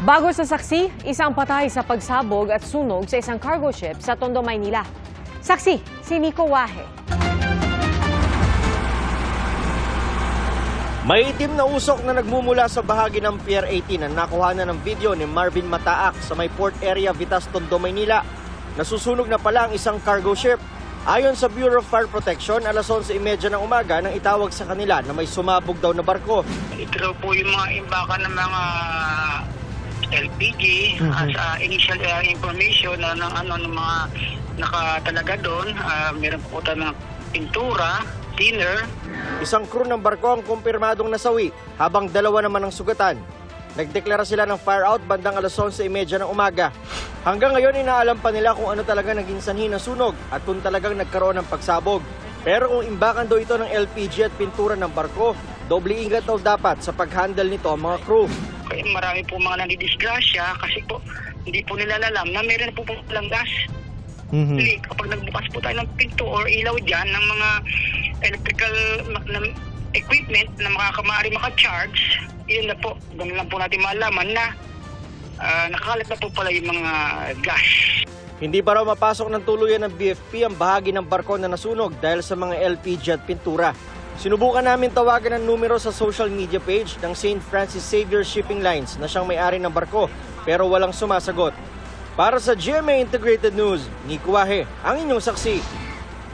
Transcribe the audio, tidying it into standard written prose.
Bago sa saksi, isang patay sa pagsabog at sunog sa isang cargo ship sa Tondo, Maynila. Saksi, si Nico Wahe. May itim na usok na nagmumula sa bahagi ng Pier 18 na nakuhanan ng video ni Marvin Mataak sa may port area Vitas, Tondo, Maynila. Nasusunog na pala ang isang cargo ship. Ayon sa Bureau of Fire Protection, alas 11:30 ng umaga nang itawag sa kanila na may sumabog daw na barko. Ito daw po yung mga imbakan ng mga LPG as initial information ng mga nakatalaga doon. Meron po tayo ng pintura, thinner. Isang crew ng barko ang kumpirmadong nasawi, habang dalawa naman ang sugatan. Nagdeklara sila ng fire out bandang alas 11:30 ng umaga. Hanggang ngayon, inaalam pa nila kung ano talaga naging sanhi ng sunog at kung talagang nagkaroon ng pagsabog. Pero kung imbakan daw ito ng LPG at pintura ng barko, doble ingat daw dapat sa pag-handle nito ang mga crew. Kaya marami po mga nandidisgrasya kasi po hindi po nila alam na meron po palang gas. Kapag nagbukas po tayo ng pinto or ilaw dyan ng mga electrical equipment na maaari maka-charge, yun na po, ganun lang po natin malaman na nakakalat na po pala yung mga gas. Hindi pa raw mapasok ng tuluyan ng BFP ang bahagi ng barko na nasunog dahil sa mga LPG at pintura. Sinubukan namin tawagan ang numero sa social media page ng St. Francis Xavier Shipping Lines na siyang may-ari ng barko pero walang sumasagot. Para sa GMA Integrated News, Nico Wahe, ang inyong saksi.